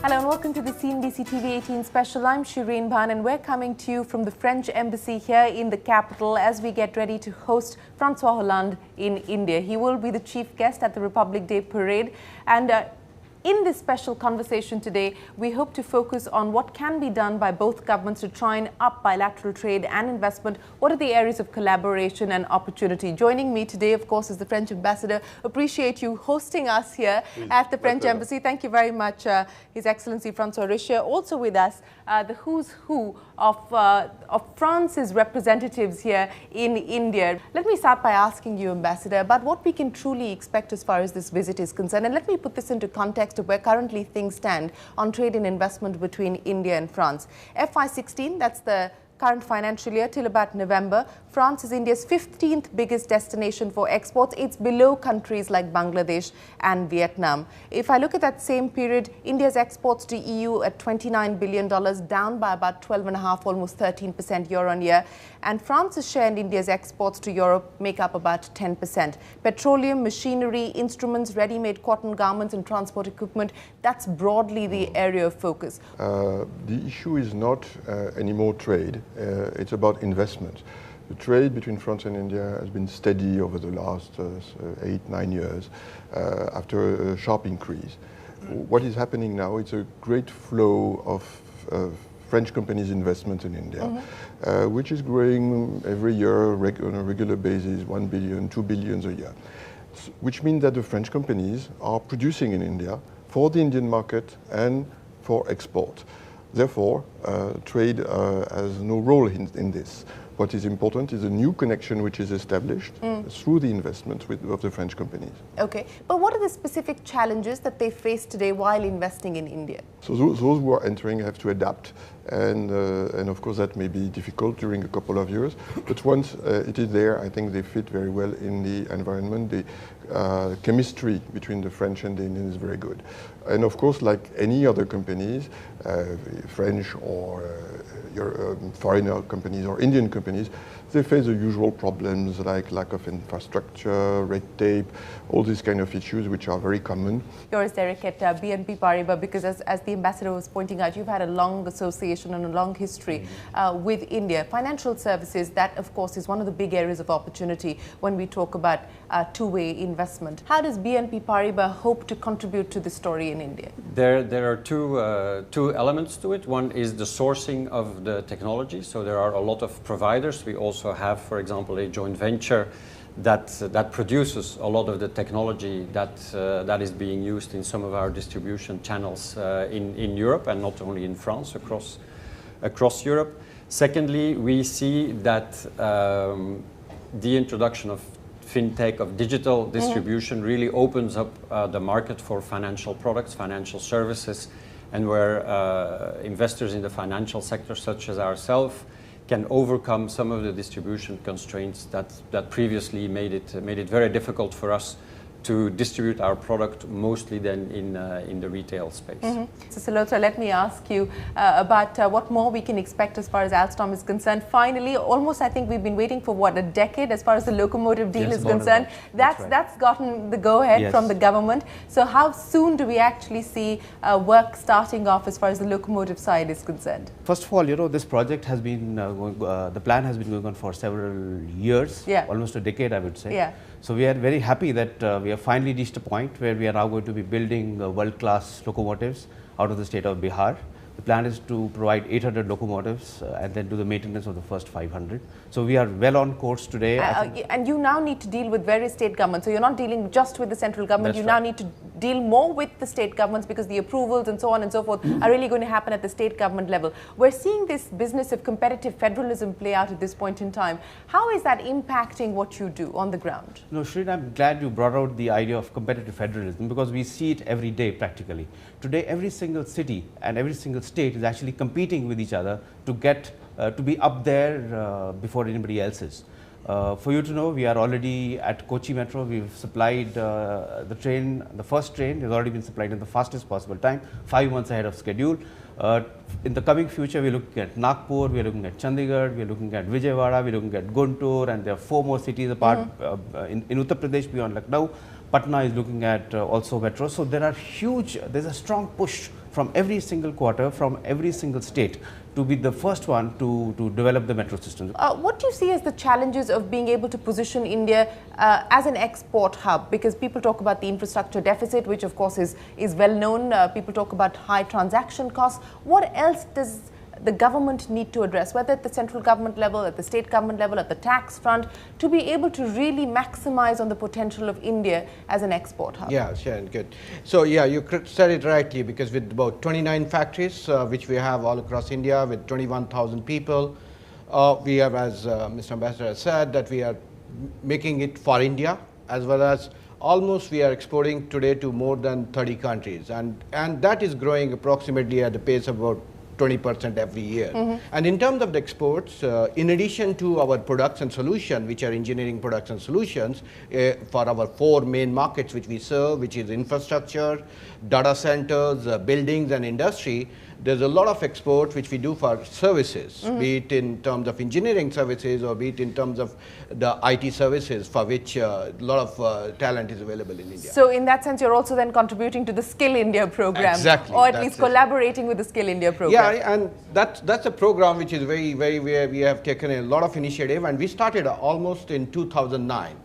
Hello and welcome to the CNBC TV18 special. I'm Shereen Bhan and we're coming to you from the French embassy here in the capital as we get ready to host François Hollande in India. He will be the chief guest at the Republic Day parade, and in this special conversation today, we hope to focus on what can be done by both governments to try and up bilateral trade and investment. What are the areas of collaboration and opportunity? Joining me today, of course, is the French ambassador. Appreciate you hosting us here at the French embassy. Thank you very much, His Excellency François Richier. Also with us, the who's who of France's representatives here in India. Let me start by asking you, Ambassador, about what we can truly expect as far as this visit is concerned. And let me put this into context of where currently things stand on trade and investment between India and France. FY16, that's the current financial year, till about November, France is India's 15th biggest destination for exports. It's below countries like Bangladesh and Vietnam. If I look at that same period, India's exports to EU at $29 billion, down by about 12.5%, almost 13% year on year. And France's share in India's exports to Europe make up about 10%. Petroleum, machinery, instruments, ready-made cotton garments and transport equipment, that's broadly the area of focus. The issue is not anymore trade, it's about investment. The trade between France and India has been steady over the last 8-9 years after a sharp increase. What is happening now, it's a great flow of French companies' investment in India, which is growing every year on a regular basis, 1 billion, 2 billion a year, which means that the French companies are producing in India for the Indian market and for export. Therefore, trade has no role in this. What is important is a new connection which is established through the investment of the French companies. Okay, but what are the specific challenges that they face today while investing in India? So those who are entering have to adapt, and of course that may be difficult during a couple of years, but once it is there, I think they fit very well in the environment. The chemistry between the French and the Indian is very good. And of course, like any other companies, French or foreigner companies or Indian companies, they face the usual problems like lack of infrastructure, red tape, all these kind of issues which are very common. Yours, Derek, at BNP Paribas, because as the ambassador was pointing out, you've had a long association and a long history with India. Financial services, that of course is one of the big areas of opportunity when we talk about two-way investment. How does BNP Paribas hope to contribute to the story in India? There are two elements to it. One is the sourcing of the technology. So there are a lot of providers. We also have, for example, a joint venture that produces a lot of the technology that is being used in some of our distribution channels in Europe, and not only in France, across Europe. Secondly, we see that the introduction of fintech, of digital distribution, really opens up the market for financial products, financial services, and where investors in the financial sector, such as ourselves, can overcome some of the distribution constraints that previously made it very difficult for us to distribute our product, mostly then in the retail space. So Salota, let me ask you about what more we can expect as far as Alstom is concerned. Finally, almost I think we've been waiting for what, a decade as far as the locomotive deal is concerned. That's gotten the go-ahead from the government. So how soon do we actually see work starting off as far as the locomotive side is concerned? First of all, this project has been the plan has been going on for several years, almost a decade, I would say. So we are very happy that we have finally reached a point where we are now going to be building world-class locomotives out of the state of Bihar. The plan is to provide 800 locomotives and then do the maintenance of the first 500. So we are well on course today. And you now need to deal with various state governments. So you're not dealing just with the central government. That's you now need to deal more with the state governments because the approvals and so on and so forth are really going to happen at the state government level. We're seeing this business of competitive federalism play out at this point in time. How is that impacting what you do on the ground? No, Shereen, I'm glad you brought out the idea of competitive federalism because we see it every day practically. Today, every single city and every single state is actually competing with each other to get to be up there before anybody else is. For you to know, we are already at Kochi Metro. We've supplied the train, the first train has already been supplied in the fastest possible time, 5 months ahead of schedule. In the coming future, we're looking at Nagpur, we're looking at Chandigarh, we're looking at Vijayawada, we're looking at Guntur, and there are 4 more cities apart in Uttar Pradesh beyond Lucknow. Patna is looking at also metro. So there are there's a strong push from every single quarter, from every single state, to be the first one to develop the metro system. What do you see as the challenges of being able to position India as an export hub? Because people talk about the infrastructure deficit, which of course is well known. People talk about high transaction costs. What else does the government need to address, whether at the central government level, at the state government level, at the tax front, to be able to really maximize on the potential of India as an export hub? Yeah, Sharon, good. So yeah, you said it rightly, because with about 29 factories, which we have all across India, with 21,000 people, we have, as Mr. Ambassador has said, that we are making it for India, as well as almost we are exporting today to more than 30 countries. And that is growing approximately at a pace of about 20% every year. And in terms of the exports, in addition to our products and solutions, which are engineering products and solutions, for our 4 main markets which we serve, which is infrastructure, data centers, buildings and industry, there's a lot of exports which we do for services, be it in terms of engineering services or be it in terms of the IT services, for which a lot of talent is available in India. So in that sense, you're also then contributing to the Skill India program. Exactly. Or at least collaborating with the Skill India program. Yeah, and that's a program which is very, where we have taken a lot of initiative, and we started almost in 2009.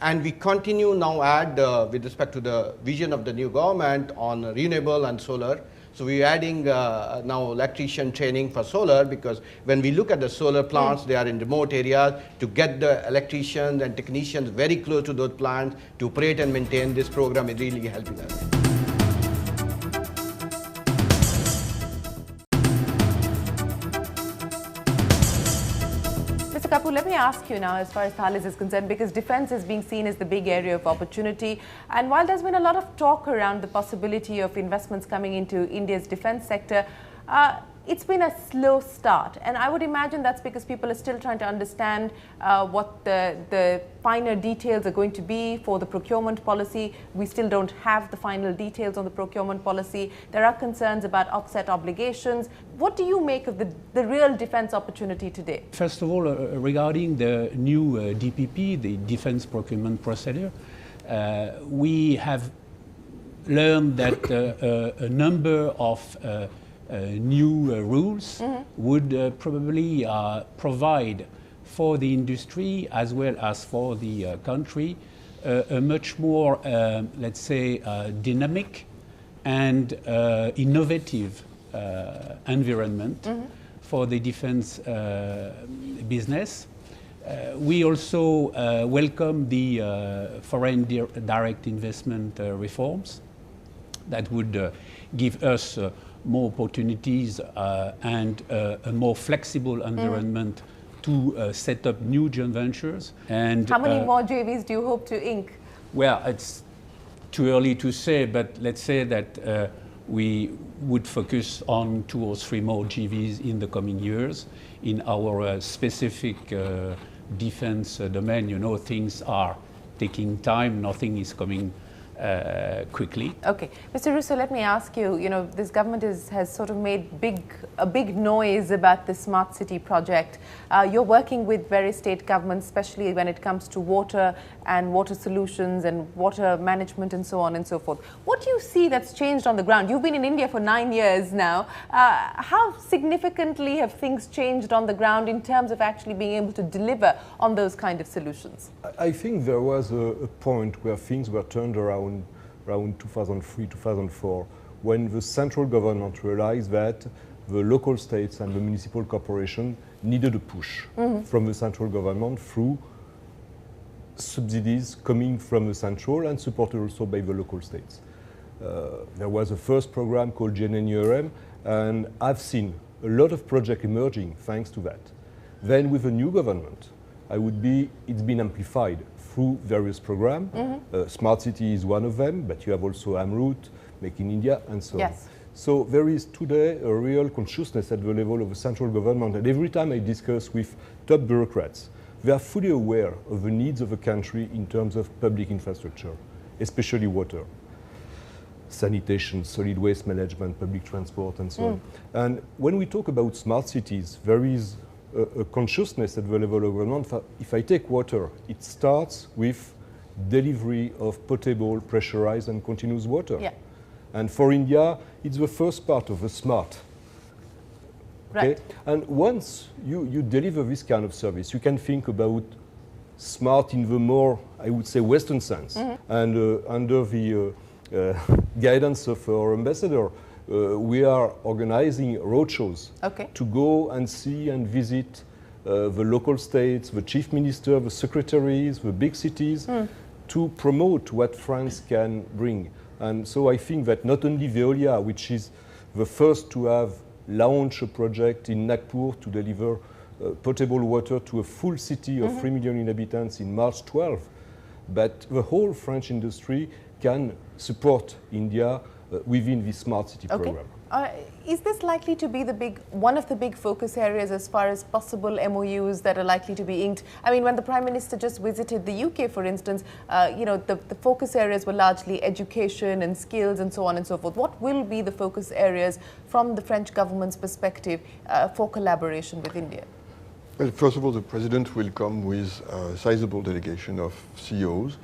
And we continue now with respect to the vision of the new government on renewable and solar. So we're adding now electrician training for solar, because when we look at the solar plants, they are in remote areas. To get the electricians and technicians very close to those plants to operate and maintain, this program is really helping us. Mr. Kapoor, let me ask you now, as far as Thales is concerned, because defense is being seen as the big area of opportunity. And while there's been a lot of talk around the possibility of investments coming into India's defense sector, it's been a slow start. And I would imagine that's because people are still trying to understand what the finer details are going to be for the procurement policy. We still don't have the final details on the procurement policy. There are concerns about offset obligations. What do you make of the real defense opportunity today? First of all, regarding the new DPP, the Defense Procurement Procedure, we have learned that a number of new rules would probably provide for the industry as well as for the country a much more, let's say, dynamic and innovative environment for the defense business. We also welcome the foreign direct investment reforms that would give us more opportunities and a more flexible environment to set up new joint ventures. And how many more JVs do you hope to ink? Well, it's too early to say, but let's say that we would focus on 2 or 3 more JVs in the coming years. In our specific defense domain, you know, things are taking time, nothing is coming quickly. Okay, Mr. Russo, let me ask you, this government has sort of made a big noise about the smart city project. You're working with various state governments, especially when it comes to water and water solutions and water management and so on and so forth. What do you see that's changed on the ground? You've been in India for 9 years now. How significantly have things changed on the ground in terms of actually being able to deliver on those kind of solutions? I think there was a point where things were turned around 2003, 2004, when the central government realized that the local states and the municipal corporation needed a push from the central government through subsidies coming from the central and supported also by the local states. There was a first program called GNNURM, and I've seen a lot of projects emerging thanks to that. Then with the new government, it's been amplified through various programs. Smart City is one of them, but you have also AMRUT, Make in India, and so on. So there is today a real consciousness at the level of the central government, and every time I discuss with top bureaucrats, they are fully aware of the needs of the country in terms of public infrastructure, especially water, sanitation, solid waste management, public transport, and so on. And when we talk about smart cities, there is a consciousness at the level of government. If I take water, it starts with delivery of potable, pressurized, and continuous water. And for India, it's the first part of the smart. Okay? Right. And once you deliver this kind of service, you can think about smart in the more, I would say, Western sense. And under the guidance of our ambassador, we are organizing roadshows to go and see and visit the local states, the chief minister, the secretaries, the big cities, to promote what France can bring. And so I think that not only Veolia, which is the first to have launched a project in Nagpur to deliver potable water to a full city of 3 million inhabitants in March 12, but the whole French industry can support India within the smart city program. Is this likely to be one of the big focus areas as far as possible MOUs that are likely to be inked? I mean, when the Prime Minister just visited the UK, for instance, the focus areas were largely education and skills and so on and so forth. What will be the focus areas from the French government's perspective for collaboration with India? Well, first of all, the President will come with a sizable delegation of CEOs.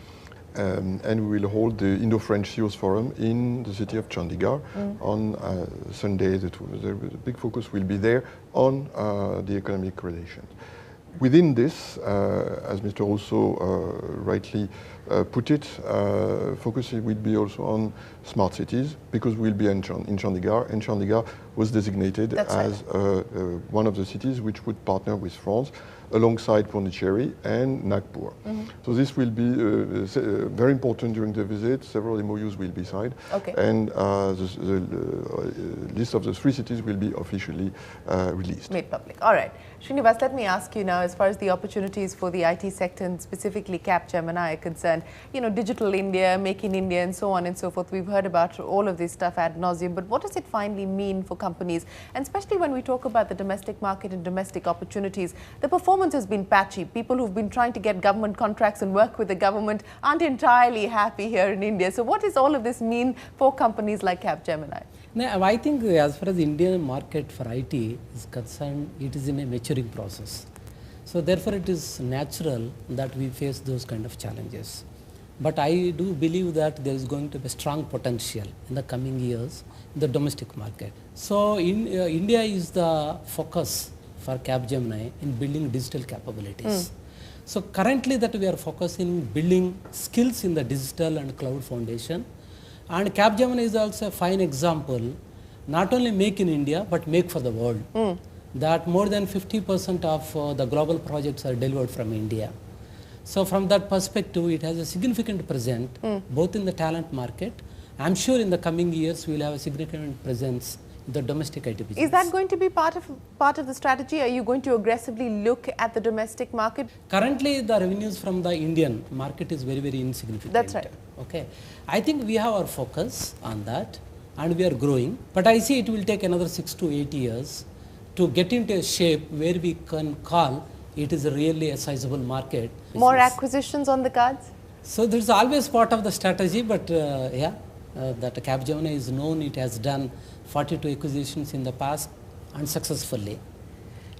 And we will hold the Indo-French CEOs Forum in the city of Chandigarh on Sunday. The big focus will be there on the economic relations. Within this, as Mr. Rousseau rightly put it, focus will be also on smart cities, because we'll be in Chandigarh, and Chandigarh was designated as one of the cities which would partner with France alongside Pondicherry and Nagpur. So this will be very important during the visit. Several MOUs will be signed, and the list of the 3 cities will be officially released. Made public. All right. Srinivas, let me ask you now, as far as the opportunities for the IT sector and specifically Capgemini are concerned, Digital India, Make in India and so on and so forth. We've heard about all of this stuff ad nauseum, but what does it finally mean for companies? And especially when we talk about the domestic market and domestic opportunities, the performance has been patchy. People who've been trying to get government contracts and work with the government aren't entirely happy here in India. So what does all of this mean for companies like Capgemini? Now, I think as far as the Indian market for IT is concerned, it is in a maturing process. So therefore, it is natural that we face those kind of challenges. But I do believe that there is going to be strong potential in the coming years in the domestic market. So India is the focus for Capgemini in building digital capabilities. So currently that we are focusing building skills in the digital and cloud foundation. And Capgemini is also a fine example, not only make in India, but make for the world. That more than 50% of the global projects are delivered from India. So from that perspective, it has a significant presence, both in the talent market. I'm sure in the coming years, we will have a significant presence in the domestic IT business. Is that going to be part of the strategy? Are you going to aggressively look at the domestic market? Currently, the revenues from the Indian market is very, very insignificant. That's right. Okay. I think we have our focus on that, and we are growing. But I see it will take another 6 to 8 years to get into a shape where we can call it is really a sizable market. More acquisitions on the cards? So there's always part of the strategy, but that Capgemini is known, it has done 42 acquisitions in the past unsuccessfully.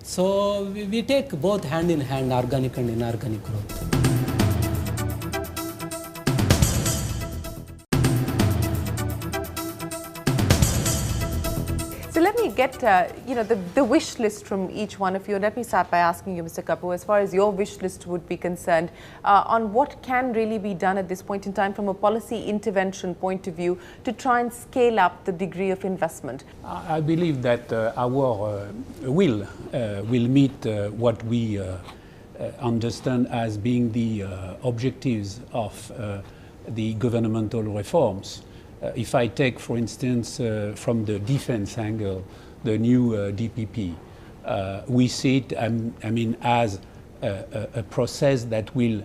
So we take both hand in hand, organic and inorganic growth. So let me get the wish list from each one of you. Let me start by asking you, Mr. Kapoor, as far as your wish list would be concerned, on what can really be done at this point in time from a policy intervention point of view to try and scale up the degree of investment. I believe that our will meet what we understand as being the objectives of the governmental reforms. If I take, for instance, from the defense angle, the new DPP, we see it, as a process that will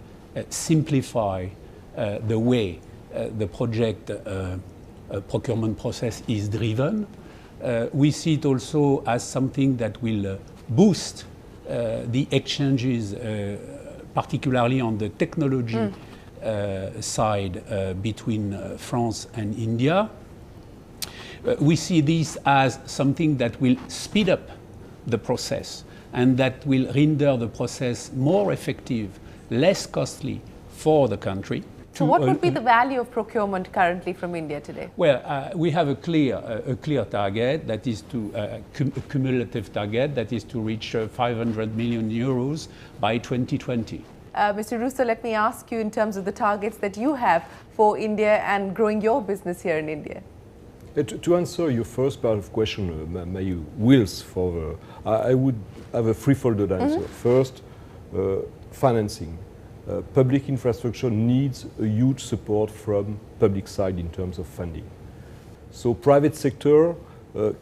simplify the way the project procurement process is driven. We see it also as something that will boost the exchanges, particularly on the technology side between France and India. We see this as something that will speed up the process and that will render the process more effective, less costly for the country. So what would be the value of procurement currently from India today? Well, we have a clear target, that is to cumulative target, that is to reach 500 million euros by 2020. Mr. Russo, let me ask you in terms of the targets that you have for India and growing your business here in India. To answer your first part of the question, my wills for, I would have a threefold answer. First, financing. Public infrastructure needs a huge support from public side in terms of funding. So private sector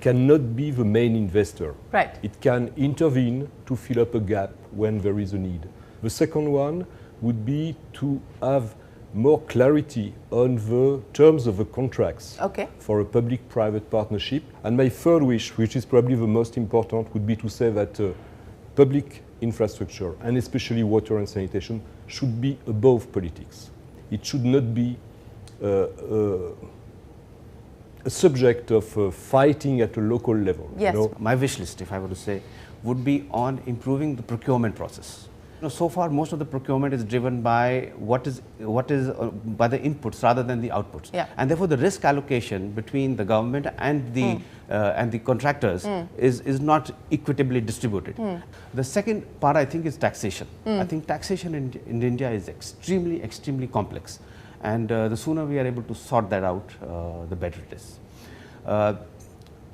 cannot be the main investor. Right. It can intervene to fill up a gap when there is a need. The second one would be to have more clarity on the terms of the contracts for a public-private partnership. And my third wish, which is probably the most important, would be to say that public infrastructure, and especially water and sanitation, should be above politics. It should not be a subject of fighting at a local level. Yes. You know? My wish list, if I were to say, would be on improving the procurement process. So far, most of the procurement is driven by what is by the inputs rather than the outputs, and therefore the risk allocation between the government and the contractors is not equitably distributed. The second part, I think, is taxation. I think taxation in India is extremely complex, and the sooner we are able to sort that out, the better it is.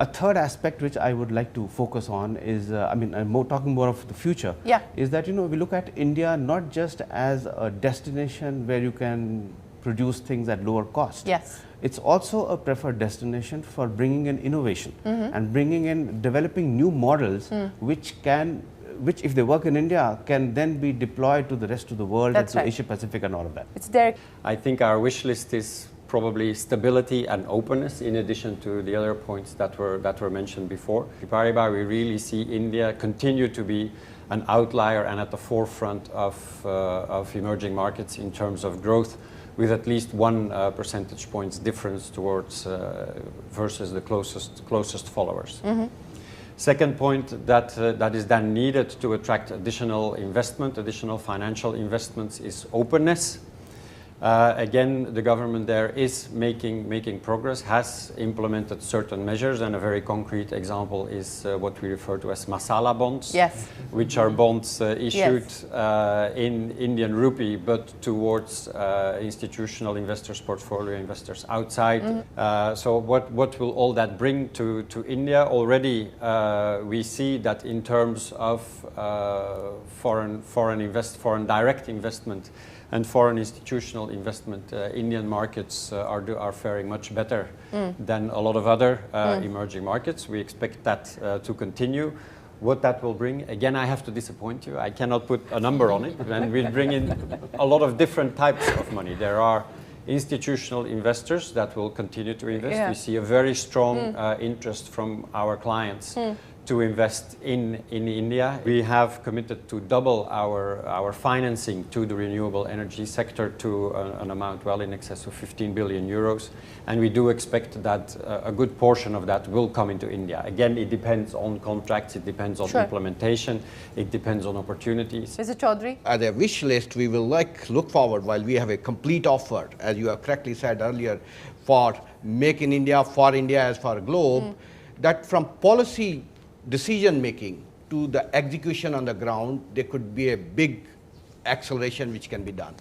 A third aspect which I would like to focus on is, I'm talking more of the future, is that, we look at India not just as a destination where you can produce things at lower cost. Yes. It's also a preferred destination for bringing in innovation and developing new models which if they work in India, can then be deployed to the rest of the world, and to Asia Pacific and all of that. It's Derek. I think our wish list is probably stability and openness, in addition to the other points that were mentioned before. At Paribas, we really see India continue to be an outlier and at the forefront of emerging markets in terms of growth, with at least 1 percentage points difference towards versus the closest followers. Second point that is then needed to attract additional investment, additional financial investments, is openness. Again, the government there is making progress, has implemented certain measures, and a very concrete example is what we refer to as masala bonds, which are bonds issued in Indian rupee, but towards institutional investors, portfolio investors outside. So what will all that bring to India? Already we see that in terms of foreign direct investment and foreign institutional investment, Indian markets are faring much better than a lot of other emerging markets. We expect that to continue. What that will bring, again, I have to disappoint you. I cannot put a number on it, and we'll bring in a lot of different types of money. There are institutional investors that will continue to invest. We see a very strong interest from our clients to invest in India. We have committed to double our financing to the renewable energy sector to an amount well in excess of 15 billion euros. And we do expect that a good portion of that will come into India. Again, it depends on contracts, it depends on implementation, it depends on opportunities. Mr. Chaudhary? At a wish list, we will look forward while we have a complete offer, as you have correctly said earlier, for Make in India, for India as for a globe, that from policy decision making to the execution on the ground, there could be a big acceleration which can be done.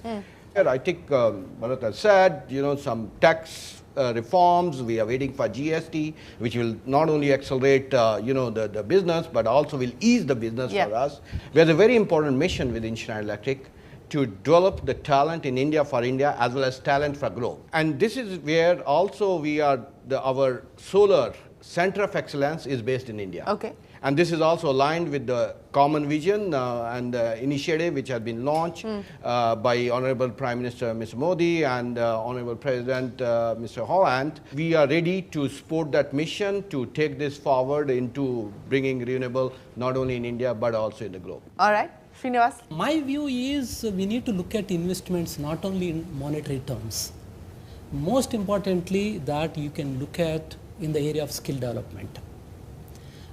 Here, I think Bharat has said, some tax reforms. We are waiting for GST, which will not only accelerate, the business, but also will ease the business for us. We have a very important mission within Schneider Electric to develop the talent in India for India, as well as talent for growth. And this is where also we are, our solar Center of Excellence is based in India. And this is also aligned with the common vision and initiative which has been launched by Honorable Prime Minister Mr. Modi and Honorable President Mr. Holland. We are ready to support that mission to take this forward into bringing renewable not only in India but also in the globe. All right. Srinivas? My view is we need to look at investments not only in monetary terms. Most importantly, that you can look at in the area of skill development.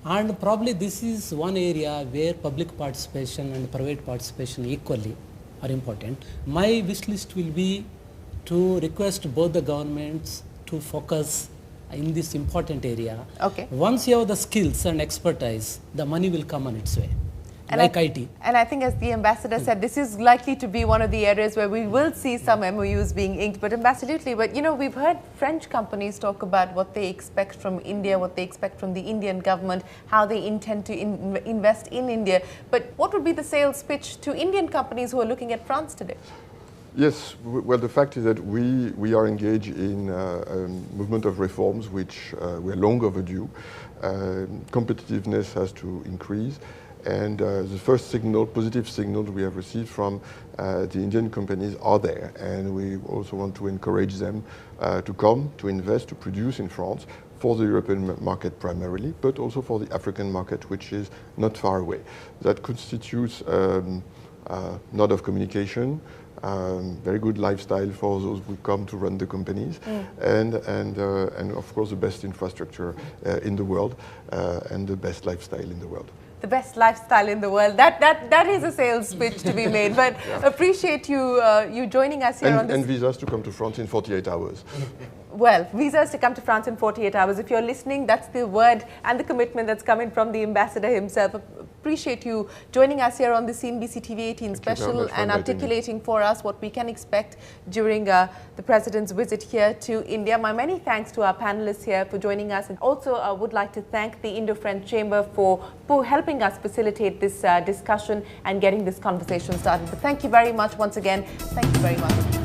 And probably this is one area where public participation and private participation equally are important. My wish list will be to request both the governments to focus in this important area. Okay. Once you have the skills and expertise, the money will come on its way, And like IT. And I think, as the ambassador said, this is likely to be one of the areas where we will see some MOUs being inked. But absolutely, but you know, we've heard French companies talk about what they expect from India, what they expect from the Indian government, how they intend to invest in India. But what would be the sales pitch to Indian companies who are looking at France today? Yes, well, the fact is that we are engaged in a movement of reforms which were long overdue. Competitiveness has to increase, and the first signal, positive signals we have received from the Indian companies are there, and we also want to encourage them to come, to invest, to produce in France for the European market primarily, but also for the African market, which is not far away. That constitutes a nod of communication, very good lifestyle for those who come to run the companies, and of course the best infrastructure in the world, and the best lifestyle in the world. The best lifestyle in the world. That is a sales pitch to be made. But appreciate you joining us here on this. And visas to come to France in 48 hours. Well, visas to come to France in 48 hours. If you're listening, that's the word and the commitment that's coming from the ambassador himself. Appreciate you joining us here on the CNBC TV18 special and articulating for us what we can expect during the President's visit here to India. My many thanks to our panelists here for joining us, and also I would like to thank the Indo-French Chamber for helping us facilitate this discussion and getting this conversation started. But thank you very much once again. Thank you very much.